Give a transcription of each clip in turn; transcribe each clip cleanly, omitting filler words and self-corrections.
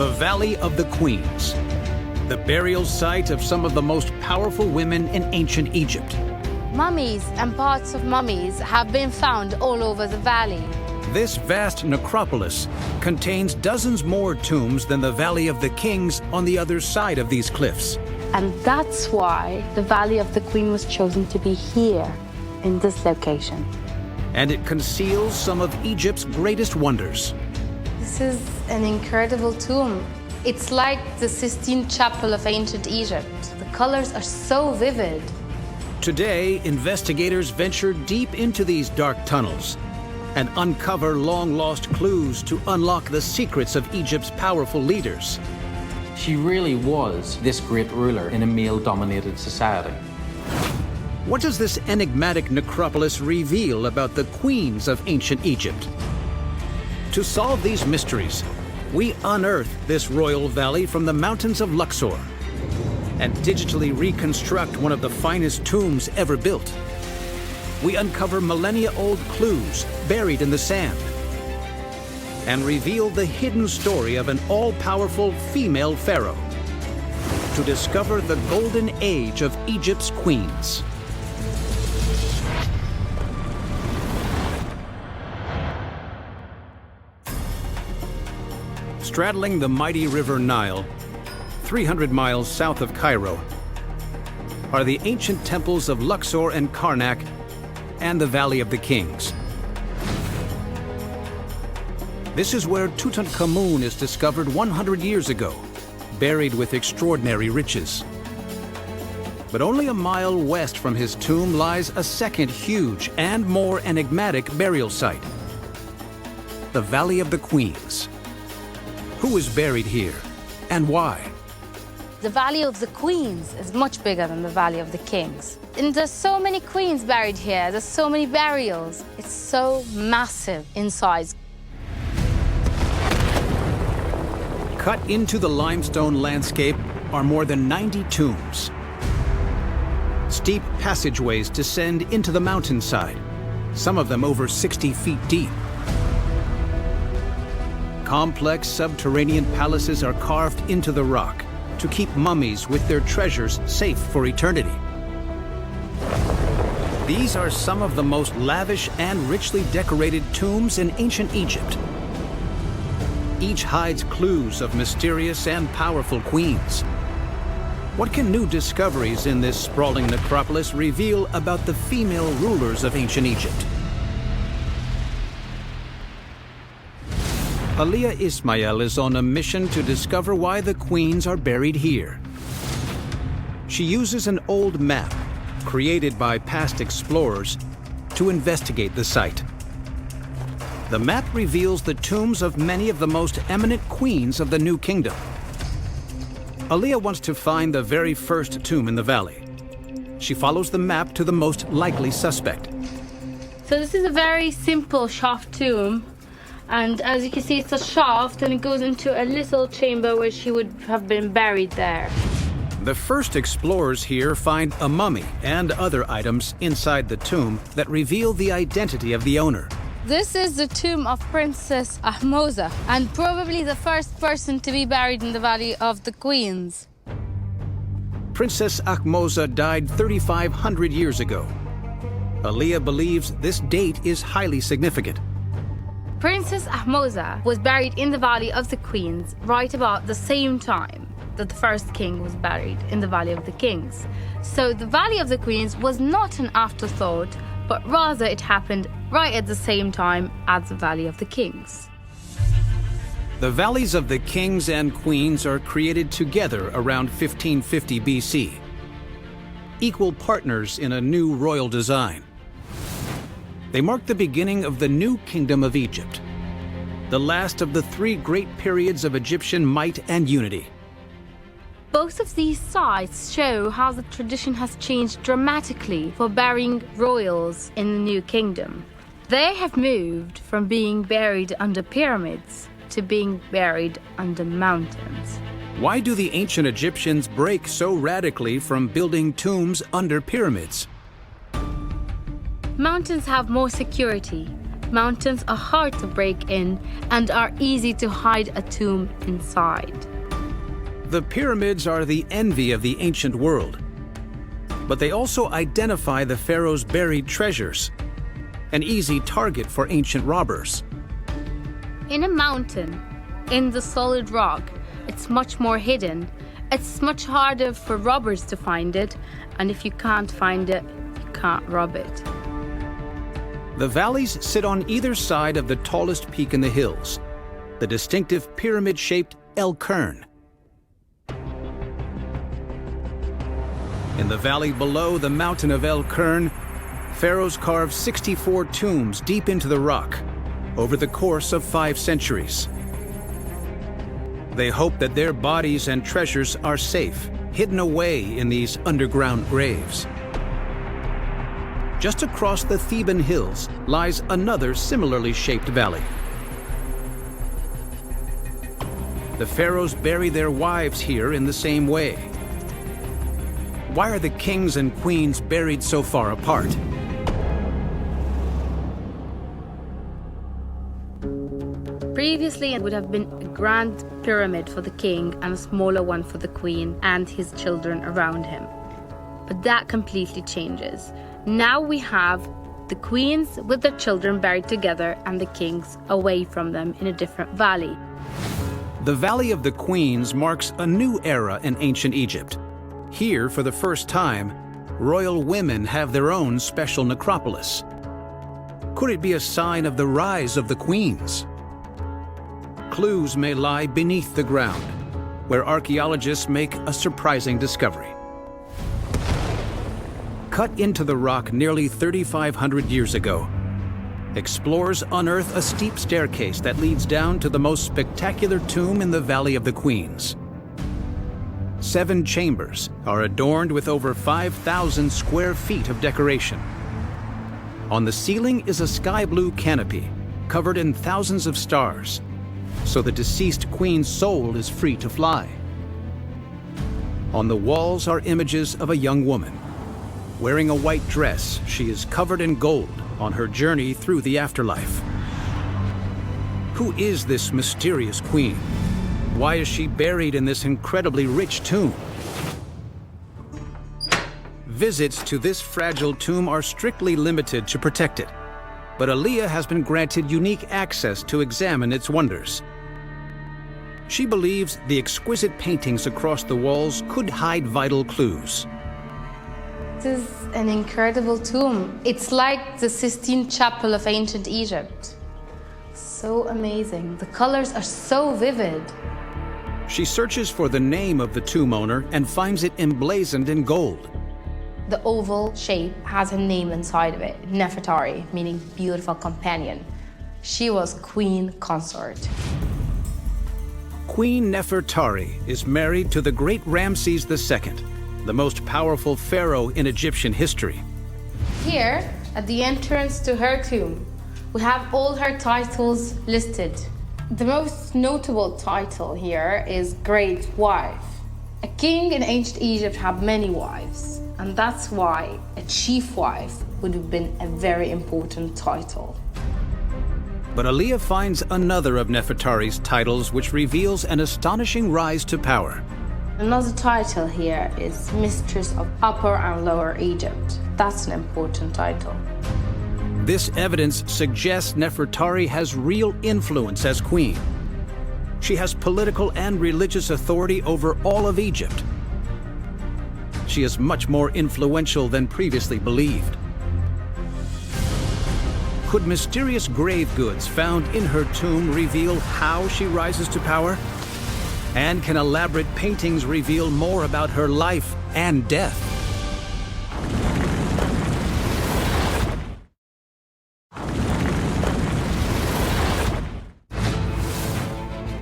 The Valley of the Queens, the burial site of some of the most powerful women in ancient Egypt. Mummies and parts of mummies have been found all over the valley. This vast necropolis contains dozens more tombs than the Valley of the Kings on the other side of these cliffs. And that's why the Valley of the Queen was chosen to be here, in this location. And it conceals some of Egypt's greatest wonders. This is an incredible tomb. It's like the Sistine Chapel of ancient Egypt. The colors are so vivid. Today, investigators venture deep into these dark tunnels and uncover long-lost clues to unlock the secrets of Egypt's powerful leaders. She really was this great ruler in a male-dominated society. What does this enigmatic necropolis reveal about the queens of ancient Egypt? To solve these mysteries, we unearth this royal valley from the mountains of Luxor and digitally reconstruct one of the finest tombs ever built. We uncover millennia-old clues buried in the sand and reveal the hidden story of an all-powerful female pharaoh to discover the golden age of Egypt's queens. Straddling the mighty river Nile, 300 miles south of Cairo, are the ancient temples of Luxor and Karnak and the Valley of the Kings. This is where Tutankhamun is discovered 100 years ago, buried with extraordinary riches. But only a mile west from his tomb lies a second huge and more enigmatic burial site, the Valley of the Queens. Who is buried here, and why? The Valley of the Queens is much bigger than the Valley of the Kings. And there's so many queens buried here, there's so many burials. It's so massive in size. Cut into the limestone landscape are more than 90 tombs. Steep passageways descend into the mountainside, some of them over 60 feet deep. Complex subterranean palaces are carved into the rock to keep mummies with their treasures safe for eternity. These are some of the most lavish and richly decorated tombs in ancient Egypt. Each hides clues of mysterious and powerful queens. What can new discoveries in this sprawling necropolis reveal about the female rulers of ancient Egypt? Aliyah Ismail is on a mission to discover why the queens are buried here. She uses an old map, created by past explorers, to investigate the site. The map reveals the tombs of many of the most eminent queens of the New Kingdom. Aliyah wants to find the very first tomb in the valley. She follows the map to the most likely suspect. So this is a very simple shaft tomb. And as you can see, it's a shaft and it goes into a little chamber where she would have been buried there. The first explorers here find a mummy and other items inside the tomb that reveal the identity of the owner. This is the tomb of Princess Ahmoza, and probably the first person to be buried in the Valley of the Queens. Princess Ahmoza died 3,500 years ago. Aliyah believes this date is highly significant. Princess Ahmoza was buried in the Valley of the Queens right about the same time that the first king was buried in the Valley of the Kings. So the Valley of the Queens was not an afterthought, but rather it happened right at the same time as the Valley of the Kings. The Valleys of the Kings and Queens are created together around 1550 BC, equal partners in a new royal design. They mark the beginning of the new kingdom of Egypt, the last of the three great periods of Egyptian might and unity. Both of these sites show how the tradition has changed dramatically for burying royals in the new kingdom. They have moved from being buried under pyramids to being buried under mountains. Why do the ancient Egyptians break so radically from building tombs under pyramids? Mountains have more security. Mountains are hard to break in and are easy to hide a tomb inside. The pyramids are the envy of the ancient world, but they also identify the pharaoh's buried treasures, an easy target for ancient robbers. In a mountain, in the solid rock, it's much more hidden. It's much harder for robbers to find it, and if you can't find it, you can't rob it. The valleys sit on either side of the tallest peak in the hills, the distinctive pyramid-shaped El Kern. In the valley below the mountain of El Kern, pharaohs carved 64 tombs deep into the rock over the course of 5 centuries. They hope that their bodies and treasures are safe, hidden away in these underground graves. Just across the Theban hills lies another similarly shaped valley. The pharaohs bury their wives here in the same way. Why are the kings and queens buried so far apart? Previously, it would have been a grand pyramid for the king and a smaller one for the queen and his children around him. But that completely changes. Now we have the queens with their children buried together and the kings away from them in a different valley. The Valley of the Queens marks a new era in ancient Egypt. Here, for the first time, royal women have their own special necropolis. Could it be a sign of the rise of the queens? Clues may lie beneath the ground, where archaeologists make a surprising discovery. Cut into the rock nearly 3,500 years ago, explorers unearth a steep staircase that leads down to the most spectacular tomb in the Valley of the Queens. 7 chambers are adorned with over 5,000 square feet of decoration. On the ceiling is a sky blue canopy covered in thousands of stars, so the deceased queen's soul is free to fly. On the walls are images of a young woman. Wearing a white dress, she is covered in gold on her journey through the afterlife. Who is this mysterious queen? Why is she buried in this incredibly rich tomb? Visits to this fragile tomb are strictly limited to protect it, but Aliyah has been granted unique access to examine its wonders. She believes the exquisite paintings across the walls could hide vital clues. This is an incredible tomb. It's like the Sistine Chapel of ancient Egypt. So amazing. The colors are so vivid. She searches for the name of the tomb owner and finds it emblazoned in gold. The oval shape has a name inside of it, Nefertari, meaning beautiful companion. She was queen consort. Queen Nefertari is married to the great Ramses II, the most powerful pharaoh in Egyptian history. Here, at the entrance to her tomb, we have all her titles listed. The most notable title here is Great Wife. A king in ancient Egypt had many wives, and that's why a chief wife would have been a very important title. But Aliyah finds another of Nefertari's titles which reveals an astonishing rise to power. Another title here is Mistress of Upper and Lower Egypt. That's an important title. This evidence suggests Nefertari has real influence as queen. She has political and religious authority over all of Egypt. She is much more influential than previously believed. Could mysterious grave goods found in her tomb reveal how she rises to power? And can elaborate paintings reveal more about her life and death?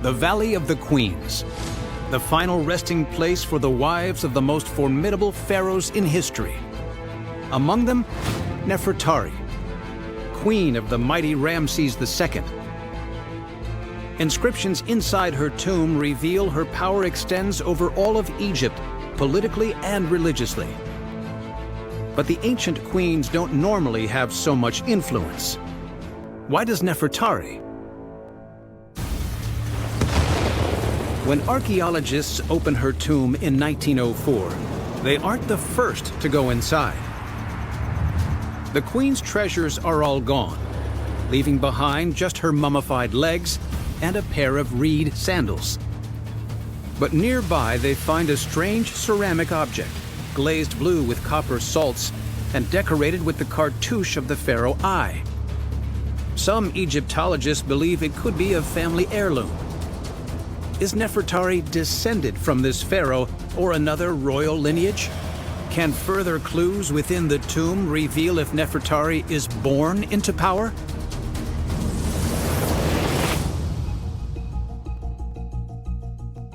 The Valley of the Queens, the final resting place for the wives of the most formidable pharaohs in history. Among them, Nefertari, queen of the mighty Ramses II. Inscriptions inside her tomb reveal her power extends over all of Egypt, politically and religiously. But the ancient queens don't normally have so much influence. Why does Nefertari? When archaeologists open her tomb in 1904, they aren't the first to go inside. The queen's treasures are all gone, leaving behind just her mummified legs and a pair of reed sandals. But nearby they find a strange ceramic object, glazed blue with copper salts and decorated with the cartouche of the pharaoh Eye. Some Egyptologists believe it could be a family heirloom. Is Nefertari descended from this pharaoh or another royal lineage? Can further clues within the tomb reveal if Nefertari is born into power?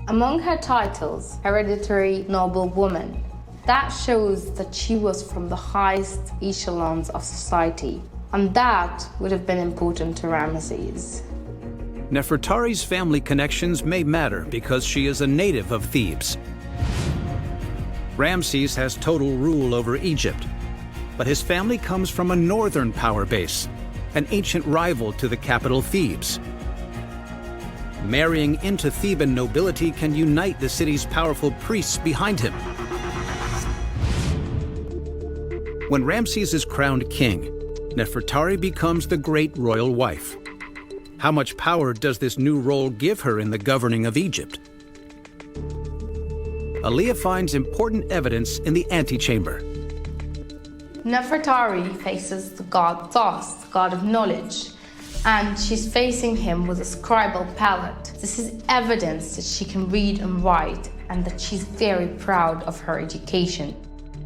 Among her titles, hereditary noblewoman, that shows that she was from the highest echelons of society, and that would have been important to Ramesses. Nefertari's family connections may matter because she is a native of Thebes. Ramses has total rule over Egypt, but his family comes from a northern power base, an ancient rival to the capital Thebes. Marrying into Theban nobility can unite the city's powerful priests behind him. When Ramses is crowned king, Nefertari becomes the great royal wife. How much power does this new role give her in the governing of Egypt? Aliyah finds important evidence in the antechamber. Nefertari faces the god Thoth, the god of knowledge, and she's facing him with a scribal palette. This is evidence that she can read and write and that she's very proud of her education.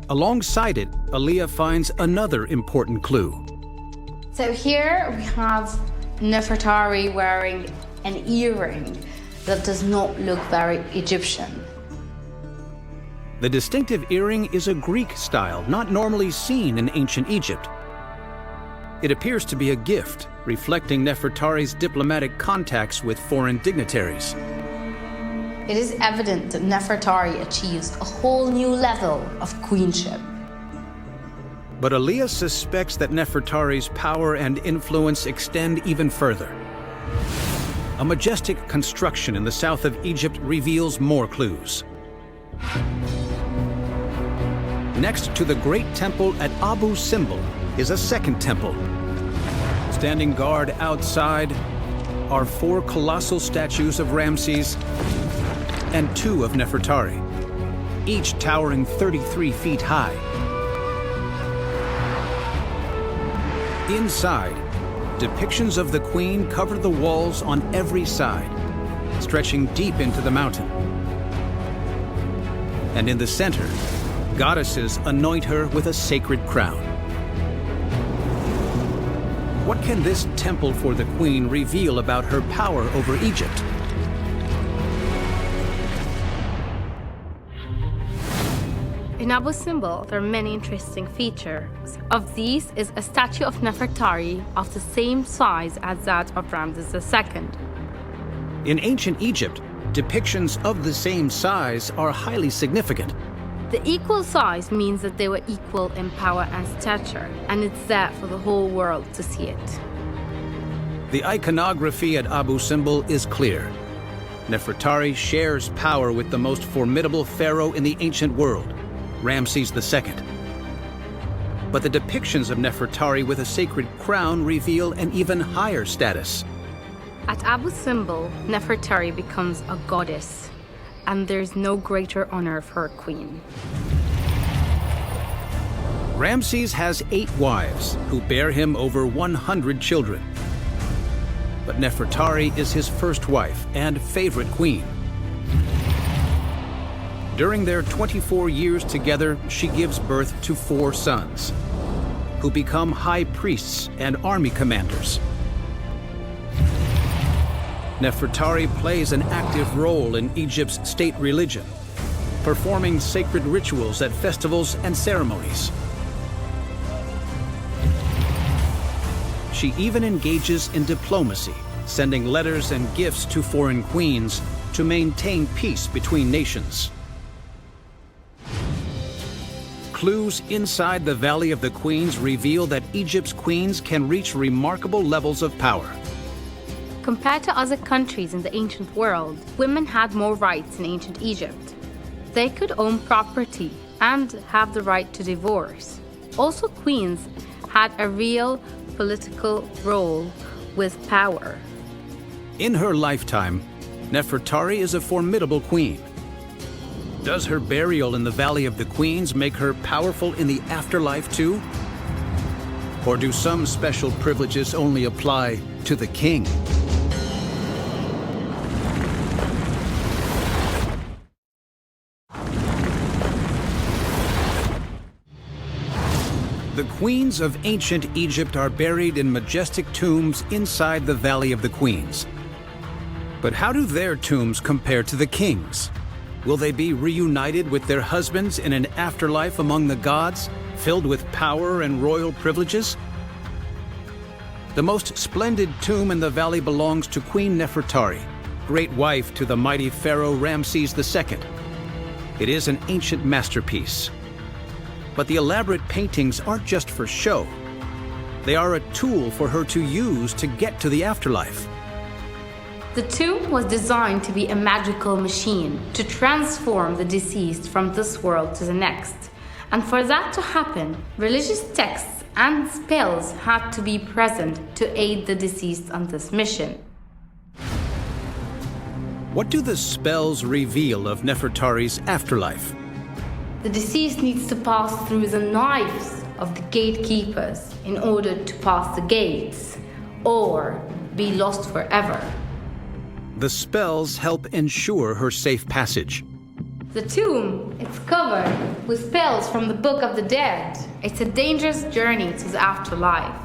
Alongside it, Aliyah finds another important clue. So here we have Nefertari wearing an earring that does not look very Egyptian. The distinctive earring is a Greek style not normally seen in ancient Egypt. It appears to be a gift, reflecting Nefertari's diplomatic contacts with foreign dignitaries. It is evident that Nefertari achieves a whole new level of queenship. But Aliyah suspects that Nefertari's power and influence extend even further. A majestic construction in the south of Egypt reveals more clues. Next to the great temple at Abu Simbel is a second temple. Standing guard outside are 4 colossal statues of Ramses and 2 of Nefertari, each towering 33 feet high. Inside, depictions of the queen cover the walls on every side, stretching deep into the mountain. And in the center, goddesses anoint her with a sacred crown. What can this temple for the queen reveal about her power over Egypt? In Abu Simbel, there are many interesting features. Of these is a statue of Nefertari of the same size as that of Ramses II. In ancient Egypt, depictions of the same size are highly significant. The equal size means that they were equal in power and stature, and it's there for the whole world to see it. The iconography at Abu Simbel is clear. Nefertari shares power with the most formidable pharaoh in the ancient world, Ramses II. But the depictions of Nefertari with a sacred crown reveal an even higher status. At Abu Simbel, Nefertari becomes a goddess, and there's no greater honor for a queen. Ramses has 8 wives who bear him over 100 children. But Nefertari is his first wife and favorite queen. During their 24 years together, she gives birth to 4 sons, who become high priests and army commanders. Nefertari plays an active role in Egypt's state religion, performing sacred rituals at festivals and ceremonies. She even engages in diplomacy, sending letters and gifts to foreign queens to maintain peace between nations. clues inside the Valley of the Queens reveal that Egypt's queens can reach remarkable levels of power. Compared to other countries in the ancient world, women had more rights in ancient Egypt. They could own property and have the right to divorce. Also, queens had a real political role with power. In her lifetime, Nefertari is a formidable queen. Does her burial in the Valley of the Queens make her powerful in the afterlife too? Or do some special privileges only apply to the king? The queens of ancient Egypt are buried in majestic tombs inside the Valley of the Queens. But how do their tombs compare to the kings? Will they be reunited with their husbands in an afterlife among the gods, filled with power and royal privileges? The most splendid tomb in the valley belongs to Queen Nefertari, great wife to the mighty pharaoh Ramses II. It is an ancient masterpiece. But the elaborate paintings aren't just for show. They are a tool for her to use to get to the afterlife. The tomb was designed to be a magical machine to transform the deceased from this world to the next. And for that to happen, religious texts and spells had to be present to aid the deceased on this mission. What do the spells reveal of Nefertari's afterlife? The deceased needs to pass through the knives of the gatekeepers in order to pass the gates, or be lost forever. The spells help ensure her safe passage. The tomb, it's covered with spells from the Book of the Dead. It's a dangerous journey to the afterlife,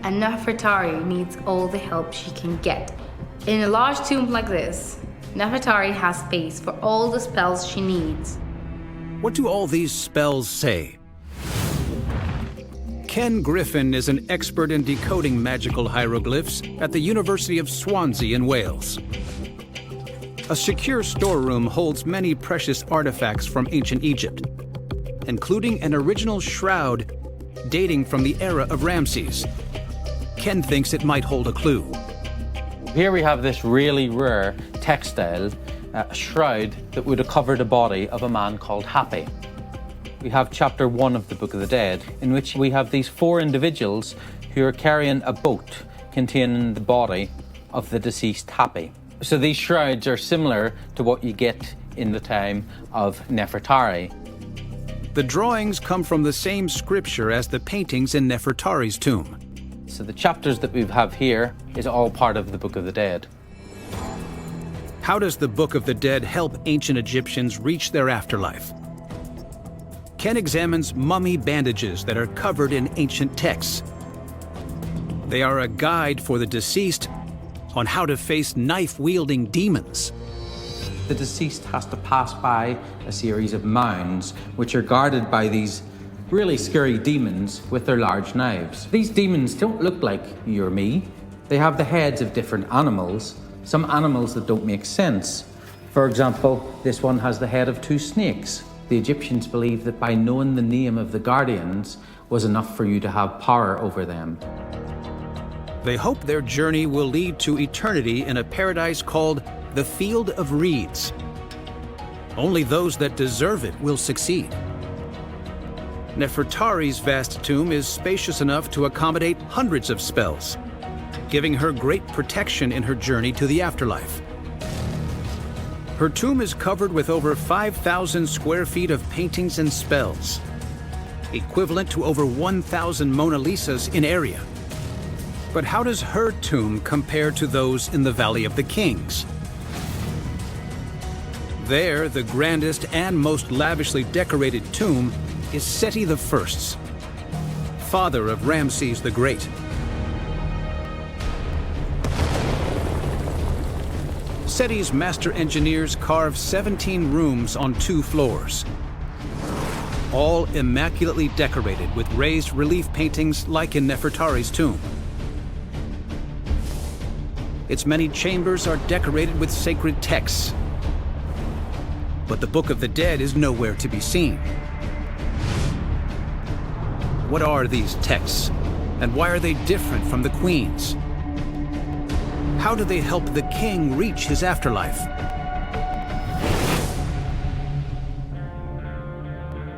and Nefertari needs all the help she can get. In a large tomb like this, Nefertari has space for all the spells she needs. What do all these spells say? Ken Griffin is an expert in decoding magical hieroglyphs at the University of Swansea in Wales. A secure storeroom holds many precious artifacts from ancient Egypt, including an original shroud dating from the era of Ramses. Ken thinks it might hold a clue. Here we have this really rare textile shroud that would have covered the body of a man called Hapi. We have chapter 1 of the Book of the Dead, in which we have these 4 individuals who are carrying a boat containing the body of the deceased Hapi. So these shrouds are similar to what you get in the time of Nefertari. The drawings come from the same scripture as the paintings in Nefertari's tomb. So the chapters that we have here is all part of the Book of the Dead. How does the Book of the Dead help ancient Egyptians reach their afterlife? Ken examines mummy bandages that are covered in ancient texts. They are a guide for the deceased on how to face knife-wielding demons. The deceased has to pass by a series of mounds, which are guarded by these really scary demons with their large knives. These demons don't look like you or me. They have the heads of different animals, some animals that don't make sense. For example, this one has the head of 2 snakes. The Egyptians believed that by knowing the name of the guardians was enough for you to have power over them. They hope their journey will lead to eternity in a paradise called the Field of Reeds. Only those that deserve it will succeed. Nefertari's vast tomb is spacious enough to accommodate hundreds of spells, giving her great protection in her journey to the afterlife. Her tomb is covered with over 5,000 square feet of paintings and spells, equivalent to over 1,000 Mona Lisas in area. But how does her tomb compare to those in the Valley of the Kings? There, the grandest and most lavishly decorated tomb is Seti I's, father of Ramses the Great. Seti's master engineers carved 17 rooms on 2 floors, all immaculately decorated with raised relief paintings like in Nefertari's tomb. Its many chambers are decorated with sacred texts, but the Book of the Dead is nowhere to be seen. What are these texts? And why are they different from the queen's? How do they help the king reach his afterlife?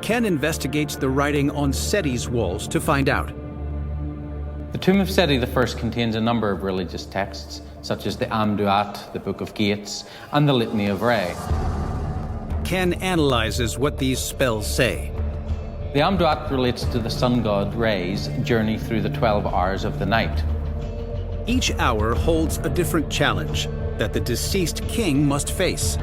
Ken investigates the writing on Seti's walls to find out. The tomb of Seti I contains a number of religious texts, such as the Amduat, the Book of Gates, and the Litany of Re. Ken analyzes what these spells say. The Amduat relates to the sun god Re's journey through the 12 hours of the night. Each hour holds a different challenge that the deceased king must face.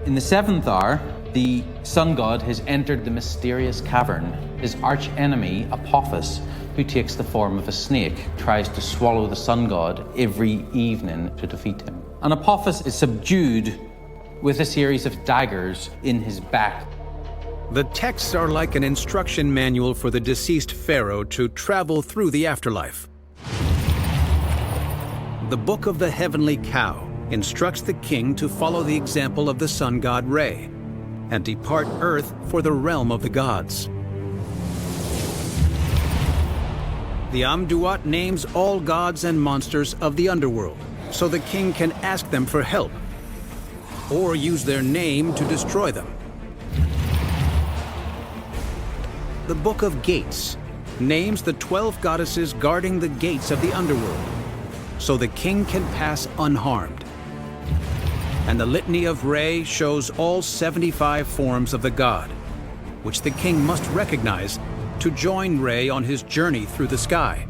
In the 7th hour, the sun god has entered the mysterious cavern. His arch-enemy, Apophis, who takes the form of a snake, tries to swallow the sun god every evening to defeat him. And Apophis is subdued with a series of daggers in his back. The texts are like an instruction manual for the deceased pharaoh to travel through the afterlife. The Book of the Heavenly Cow instructs the king to follow the example of the sun god Re and depart Earth for the realm of the gods. The Amduat names all gods and monsters of the underworld, so the king can ask them for help or use their name to destroy them. The Book of Gates names the 12 goddesses guarding the gates of the underworld, so the king can pass unharmed. And the Litany of Re shows all 75 forms of the god, which the king must recognize to join Re on his journey through the sky.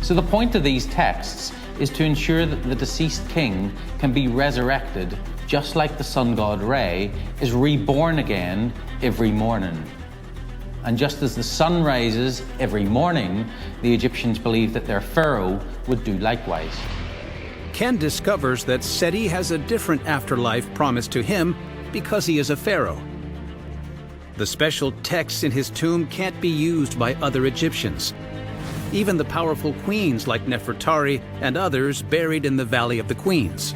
So the point of these texts is to ensure that the deceased king can be resurrected, just like the sun god Re is reborn again every morning. And just as the sun rises every morning, the Egyptians believed that their pharaoh would do likewise. Ken discovers that Seti has a different afterlife promised to him because he is a pharaoh. The special texts in his tomb can't be used by other Egyptians. Even the powerful queens like Nefertari and others buried in the Valley of the Queens.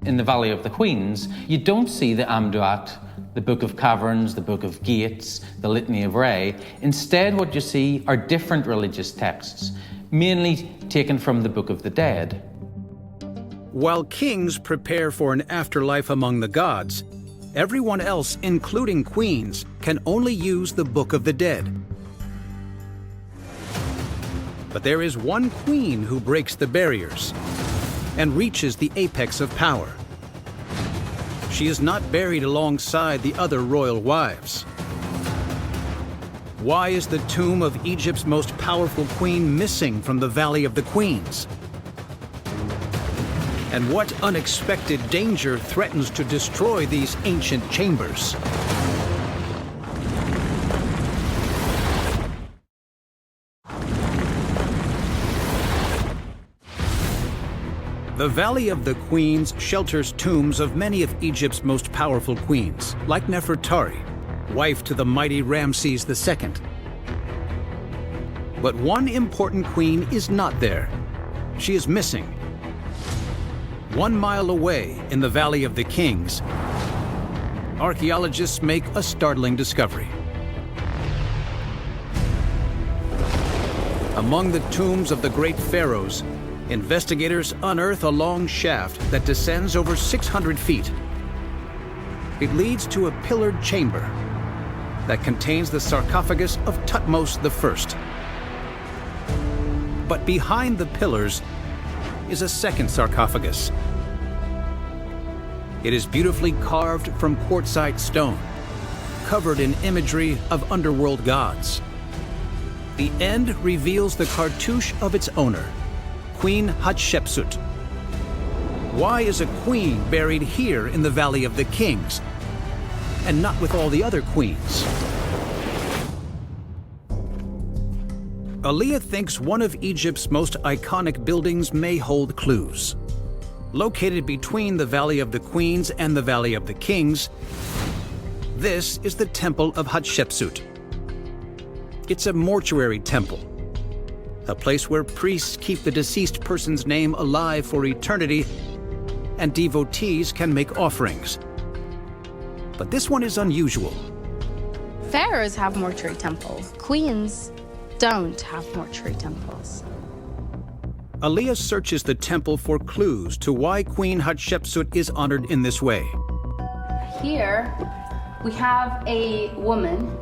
In the Valley of the Queens, you don't see the Amduat, the Book of Caverns, the Book of Gates, the Litany of Re. Instead, what you see are different religious texts, mainly taken from the Book of the Dead. While kings prepare for an afterlife among the gods, everyone else, including queens, can only use the Book of the Dead. But there is one queen who breaks the barriers and reaches the apex of power. She is not buried alongside the other royal wives. Why is the tomb of Egypt's most powerful queen missing from the Valley of the Queens? And what unexpected danger threatens to destroy these ancient chambers? The Valley of the Queens shelters tombs of many of Egypt's most powerful queens, like Nefertari, wife to the mighty Ramses II. But one important queen is not there. She is missing. 1 mile away in the Valley of the Kings, archaeologists make a startling discovery. Among the tombs of the great pharaohs, investigators unearth a long shaft that descends over 600 feet. It leads to a pillared chamber that contains the sarcophagus of Thutmose I. But behind the pillars is a second sarcophagus. It is beautifully carved from quartzite stone, covered in imagery of underworld gods. The end reveals the cartouche of its owner, Queen Hatshepsut. Why is a queen buried here in the Valley of the Kings, and not with all the other queens? Aliyah thinks one of Egypt's most iconic buildings may hold clues. Located between the Valley of the Queens and the Valley of the Kings, this is the Temple of Hatshepsut. It's a mortuary temple, a place where priests keep the deceased person's name alive for eternity and devotees can make offerings. But this one is unusual. Pharaohs have mortuary temples. Queens don't have mortuary temples. Aliyah searches the temple for clues to why Queen Hatshepsut is honored in this way. Here we have a woman,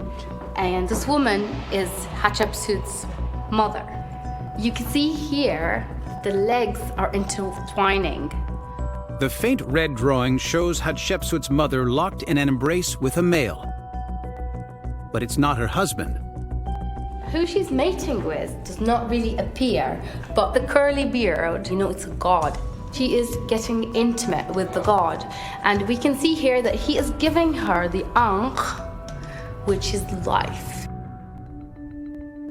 and this woman is Hatshepsut's mother. You can see here the legs are intertwining. The faint red drawing shows Hatshepsut's mother locked in an embrace with a male. But it's not her husband. Who she's mating with does not really appear, but the curly beard, it's a god. She is getting intimate with the god, and we can see here that he is giving her the ankh, which is life.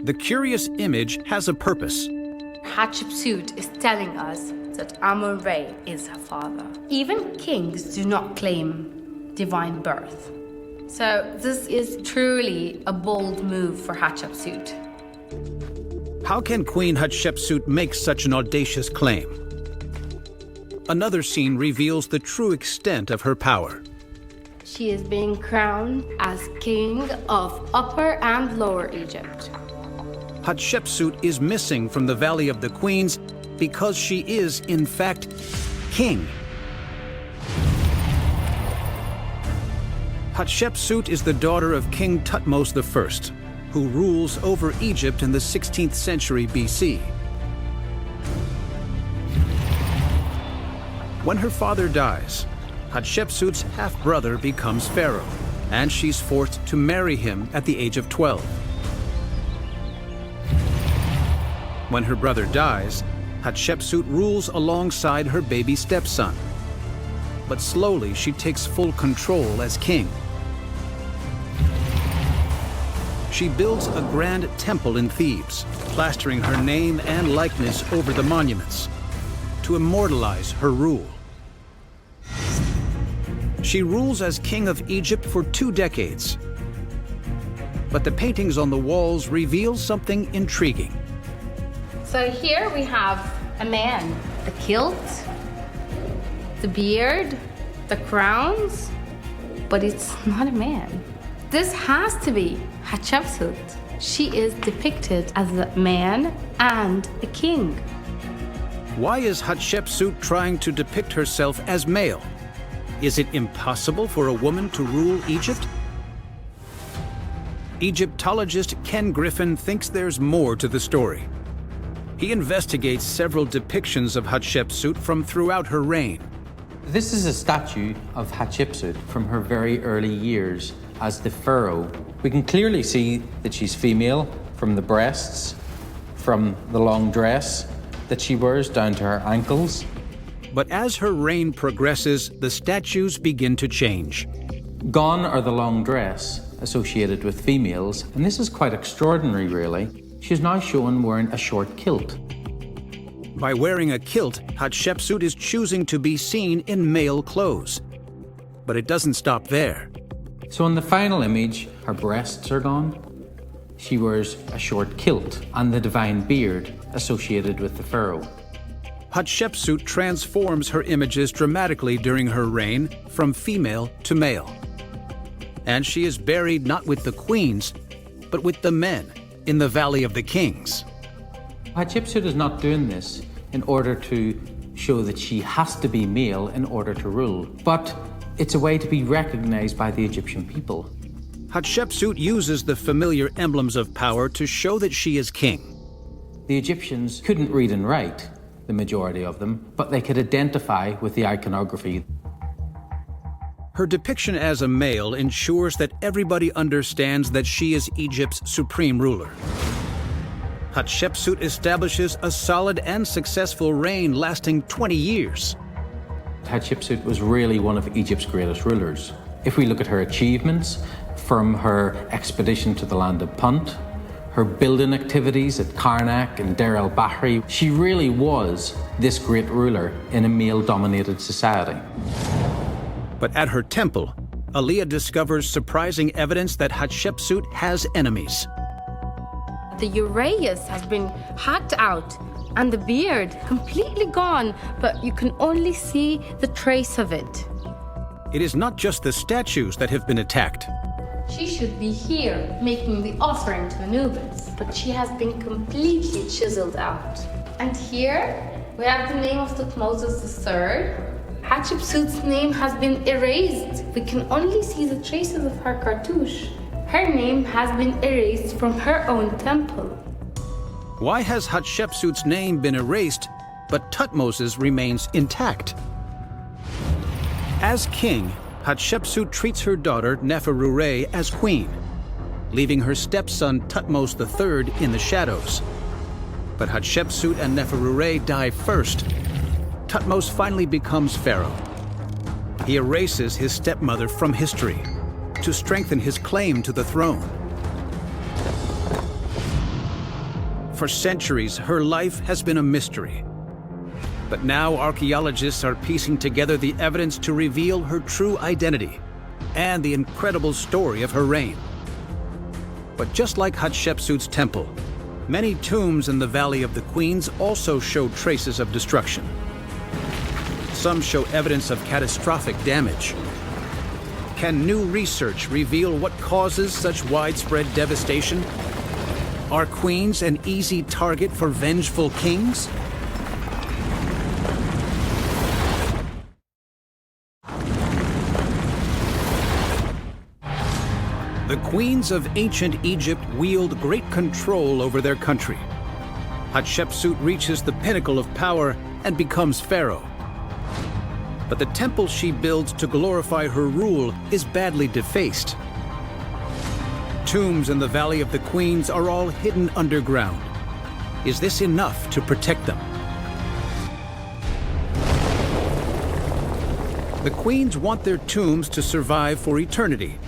The curious image has a purpose. Hatshepsut is telling us that Amun-Re is her father. Even kings do not claim divine birth. So this is truly a bold move for Hatshepsut. How can Queen Hatshepsut make such an audacious claim? Another scene reveals the true extent of her power. She is being crowned as king of Upper and Lower Egypt. Hatshepsut is missing from the Valley of the Queens because she is, in fact, king. Hatshepsut is the daughter of King Thutmose I, who rules over Egypt in the 16th century BC. When her father dies, Hatshepsut's half-brother becomes pharaoh, and she's forced to marry him at the age of 12. When her brother dies, Hatshepsut rules alongside her baby stepson. But slowly she takes full control as king. She builds a grand temple in Thebes, plastering her name and likeness over the monuments to immortalize her rule. She rules as king of Egypt for 2 decades. But the paintings on the walls reveal something intriguing. So here we have a man, the kilt, the beard, the crowns, but it's not a man. This has to be Hatshepsut. She is depicted as a man and a king. Why is Hatshepsut trying to depict herself as male? Is it impossible for a woman to rule Egypt? Egyptologist Ken Griffin thinks there's more to the story. He investigates several depictions of Hatshepsut from throughout her reign. This is a statue of Hatshepsut from her very early years as the pharaoh. We can clearly see that she's female from the breasts, from the long dress that she wears down to her ankles. But as her reign progresses, the statues begin to change. Gone are the long dress associated with females, and this is quite extraordinary, really. She's now shown wearing a short kilt. By wearing a kilt, Hatshepsut is choosing to be seen in male clothes. But it doesn't stop there. So in the final image, her breasts are gone. She wears a short kilt and the divine beard associated with the pharaoh. Hatshepsut transforms her images dramatically during her reign from female to male. And she is buried not with the queens, but with the men in the Valley of the Kings. Hatshepsut is not doing this in order to show that she has to be male in order to rule, but it's a way to be recognized by the Egyptian people. Hatshepsut uses the familiar emblems of power to show that she is king. The Egyptians couldn't read and write, the majority of them, but they could identify with the iconography. Her depiction as a male ensures that everybody understands that she is Egypt's supreme ruler. Hatshepsut establishes a solid and successful reign lasting 20 years. Hatshepsut was really one of Egypt's greatest rulers. If we look at her achievements, from her expedition to the land of Punt, her building activities at Karnak and Deir el-Bahri, she really was this great ruler in a male-dominated society. But at her temple, Aliyah discovers surprising evidence that Hatshepsut has enemies. The uraeus has been hacked out and the beard completely gone, but you can only see the trace of it. It is not just the statues that have been attacked. She should be here, making the offering to Anubis, but she has been completely chiseled out. And here, we have the name of Thutmose III. Hatshepsut's name has been erased. We can only see the traces of her cartouche. Her name has been erased from her own temple. Why has Hatshepsut's name been erased, but Thutmose's remains intact? As king, Hatshepsut treats her daughter Neferure as queen, leaving her stepson Thutmose III in the shadows. But Hatshepsut and Neferure die first. Thutmose finally becomes pharaoh. He erases his stepmother from history to strengthen his claim to the throne. For centuries, her life has been a mystery. But now archaeologists are piecing together the evidence to reveal her true identity and the incredible story of her reign. But just like Hatshepsut's temple, many tombs in the Valley of the Queens also show traces of destruction. Some show evidence of catastrophic damage. Can new research reveal what causes such widespread devastation? Are queens an easy target for vengeful kings? The queens of ancient Egypt wield great control over their country. Hatshepsut reaches the pinnacle of power and becomes pharaoh. But the temple she builds to glorify her rule is badly defaced. Tombs in the Valley of the Queens are all hidden underground. Is this enough to protect them? The queens want their tombs to survive for eternity,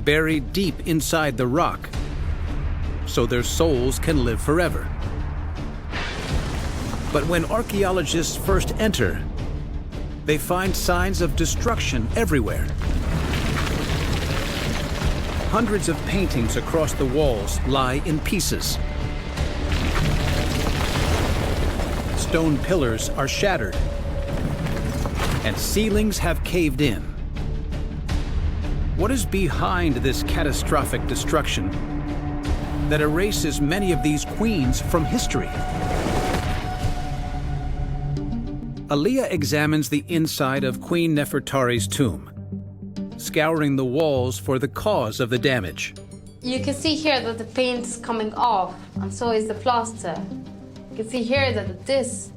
buried deep inside the rock, so their souls can live forever. But when archaeologists first enter, they find signs of destruction everywhere. Hundreds of paintings across the walls lie in pieces. Stone pillars are shattered, and ceilings have caved in. What is behind this catastrophic destruction that erases many of these queens from history? Aliyah examines the inside of Queen Nefertari's tomb, scouring the walls for the cause of the damage. You can see here that the paint is coming off, and so is the plaster. You can see here that this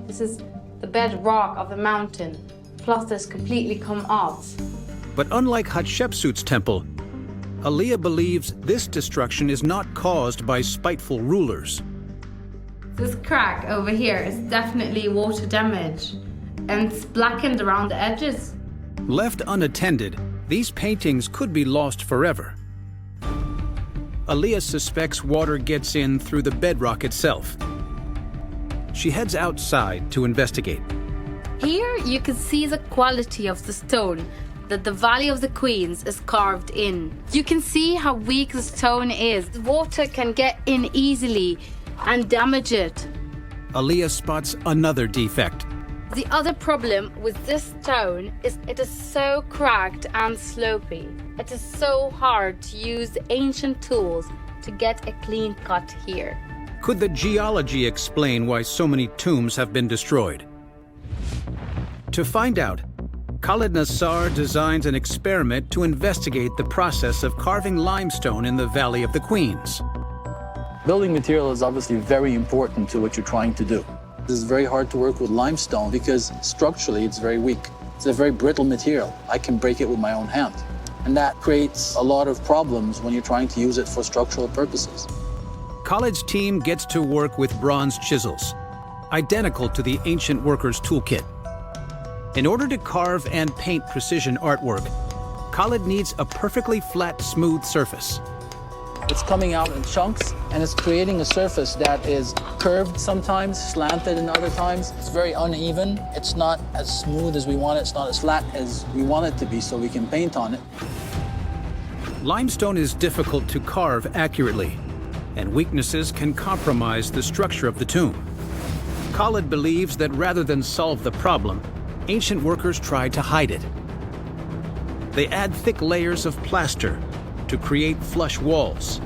is the bedrock of the mountain. The plaster has completely come off. But unlike Hatshepsut's temple, Aliyah believes this destruction is not caused by spiteful rulers. This crack over here is definitely water damage, and it's blackened around the edges. Left unattended, these paintings could be lost forever. Aliyah suspects water gets in through the bedrock itself. She heads outside to investigate. Here you can see the quality of the stone that the Valley of the Queens is carved in. You can see how weak the stone is. The water can get in easily and damage it. Aliyah spots another defect. The other problem with this stone is it is so cracked and slopy. It is so hard to use ancient tools to get a clean cut here. Could the geology explain why so many tombs have been destroyed? To find out, Khaled Nassar designs an experiment to investigate the process of carving limestone in the Valley of the Queens. Building material is obviously very important to what you're trying to do. This is very hard to work with limestone because structurally it's very weak. It's a very brittle material. I can break it with my own hand. And that creates a lot of problems when you're trying to use it for structural purposes. Khaled's team gets to work with bronze chisels, identical to the ancient worker's toolkit. In order to carve and paint precision artwork, Khaled needs a perfectly flat, smooth surface. It's coming out in chunks, and it's creating a surface that is curved sometimes, slanted in other times. It's very uneven. It's not as smooth as we want it. It's not as flat as we want it to be, so we can paint on it. Limestone is difficult to carve accurately, and weaknesses can compromise the structure of the tomb. Khaled believes that rather than solve the problem, ancient workers tried to hide it. They add thick layers of plaster to create flush walls.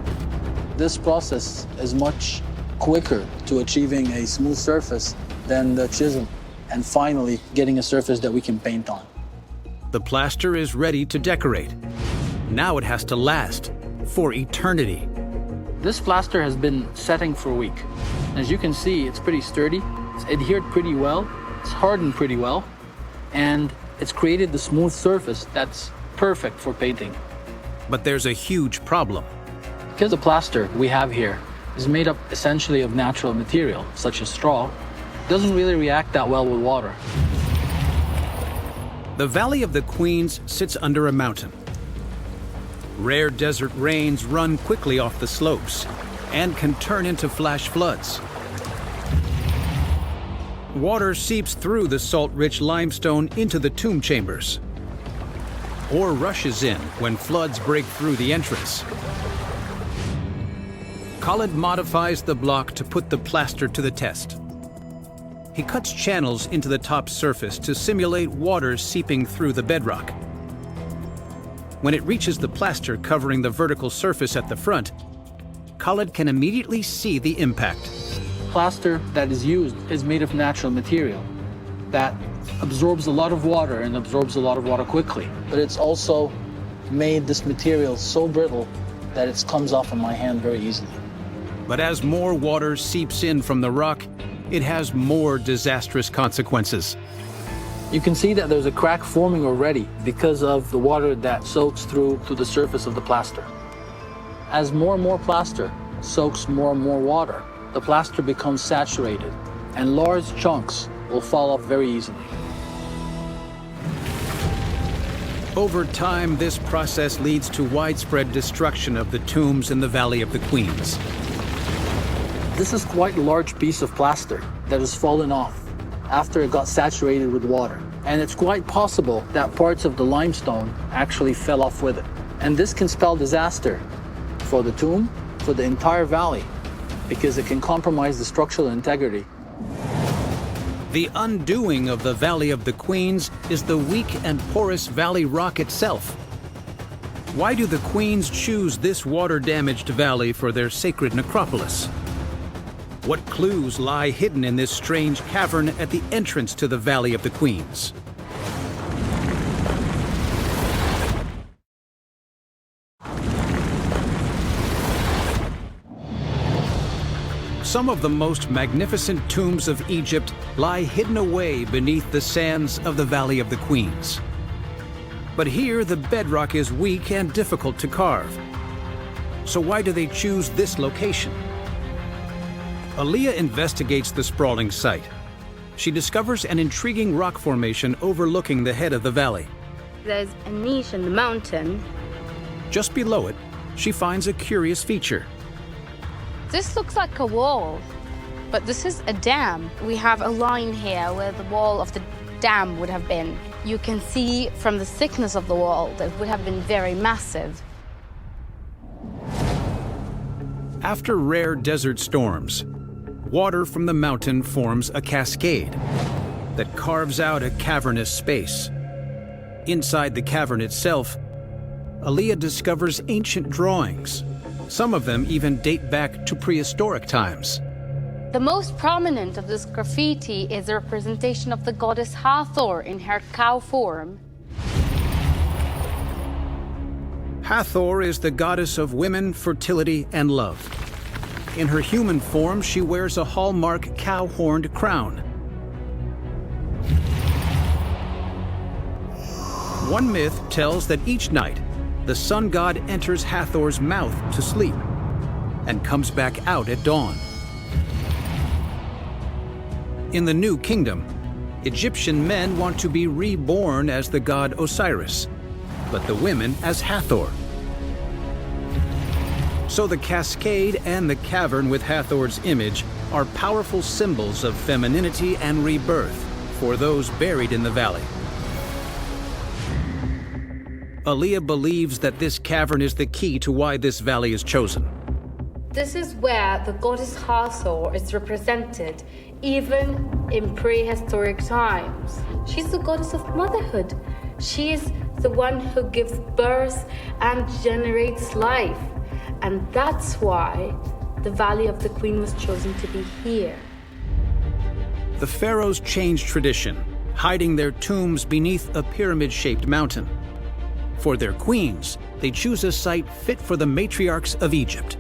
This process is much quicker to achieving a smooth surface than the chisel, and finally getting a surface that we can paint on. The plaster is ready to decorate. Now it has to last for eternity. This plaster has been setting for a week. As you can see, it's pretty sturdy, it's adhered pretty well, it's hardened pretty well, and it's created the smooth surface that's perfect for painting. But there's a huge problem. Because the plaster we have here is made up essentially of natural material, such as straw, it doesn't really react that well with water. The Valley of the Queens sits under a mountain. Rare desert rains run quickly off the slopes and can turn into flash floods. Water seeps through the salt-rich limestone into the tomb chambers, or rushes in when floods break through the entrance. Khalid modifies the block to put the plaster to the test. He cuts channels into the top surface to simulate water seeping through the bedrock. When it reaches the plaster covering the vertical surface at the front, Khalid can immediately see the impact. Plaster that is used is made of natural material that absorbs a lot of water and absorbs a lot of water quickly. But it's also made this material so brittle that it comes off in my hand very easily. But as more water seeps in from the rock, it has more disastrous consequences. You can see that there's a crack forming already because of the water that soaks through to the surface of the plaster. As more and more plaster soaks more and more water, the plaster becomes saturated and large chunks will fall off very easily. Over time, this process leads to widespread destruction of the tombs in the Valley of the Queens. This is quite a large piece of plaster that has fallen off after it got saturated with water. And it's quite possible that parts of the limestone actually fell off with it. And this can spell disaster for the tomb, for the entire valley, because it can compromise the structural integrity. The undoing of the Valley of the Queens is the weak and porous valley rock itself. Why do the Queens choose this water-damaged valley for their sacred necropolis? What clues lie hidden in this strange cavern at the entrance to the Valley of the Queens? Some of the most magnificent tombs of Egypt lie hidden away beneath the sands of the Valley of the Queens. But here, the bedrock is weak and difficult to carve. So why do they choose this location? Aliyah investigates the sprawling site. She discovers an intriguing rock formation overlooking the head of the valley. There's a niche in the mountain. Just below it, she finds a curious feature. This looks like a wall, but this is a dam. We have a line here where the wall of the dam would have been. You can see from the thickness of the wall that it would have been very massive. After rare desert storms, water from the mountain forms a cascade that carves out a cavernous space. Inside the cavern itself, Aliyah discovers ancient drawings. Some of them even date back to prehistoric times. The most prominent of this graffiti is a representation of the goddess Hathor in her cow form. Hathor is the goddess of women, fertility, and love. In her human form, she wears a hallmark cow-horned crown. One myth tells that each night, the sun god enters Hathor's mouth to sleep and comes back out at dawn. In the New Kingdom, Egyptian men want to be reborn as the god Osiris, but the women as Hathor. So the cascade and the cavern with Hathor's image are powerful symbols of femininity and rebirth for those buried in the valley. Aliyah believes that this cavern is the key to why this valley is chosen. This is where the goddess Hathor is represented, even in prehistoric times. She's the goddess of motherhood. She is the one who gives birth and generates life. And that's why the Valley of the Queen was chosen to be here. The pharaohs changed tradition, hiding their tombs beneath a pyramid-shaped mountain. For their queens, they choose a site fit for the matriarchs of Egypt.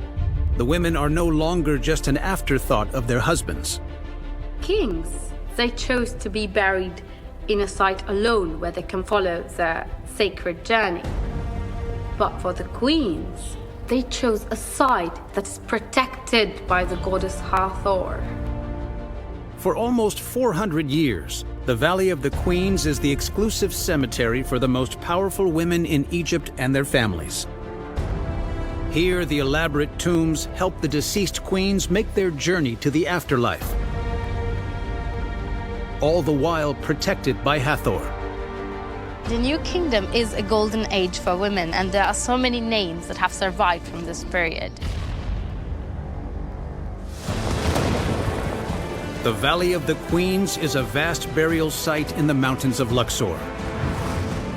The women are no longer just an afterthought of their husbands. Kings, they chose to be buried in a site alone where they can follow the sacred journey. But for the queens, they chose a site that is protected by the goddess Hathor. For almost 400 years, the Valley of the Queens is the exclusive cemetery for the most powerful women in Egypt and their families. Here, the elaborate tombs help the deceased queens make their journey to the afterlife, all the while protected by Hathor. The New Kingdom is a golden age for women, and there are so many names that have survived from this period. The Valley of the Queens is a vast burial site in the mountains of Luxor,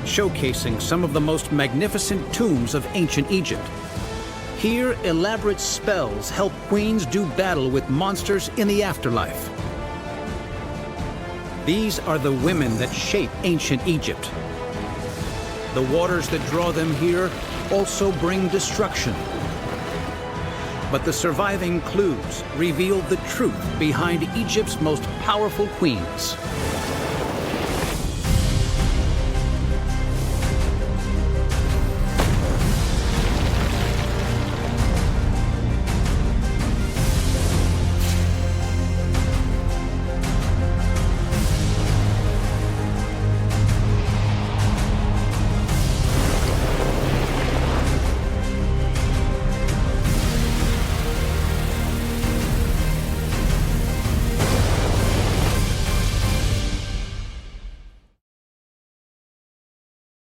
showcasing some of the most magnificent tombs of ancient Egypt. Here, elaborate spells help queens do battle with monsters in the afterlife. These are the women that shape ancient Egypt. The waters that draw them here also bring destruction. But the surviving clues reveal the truth behind Egypt's most powerful queens.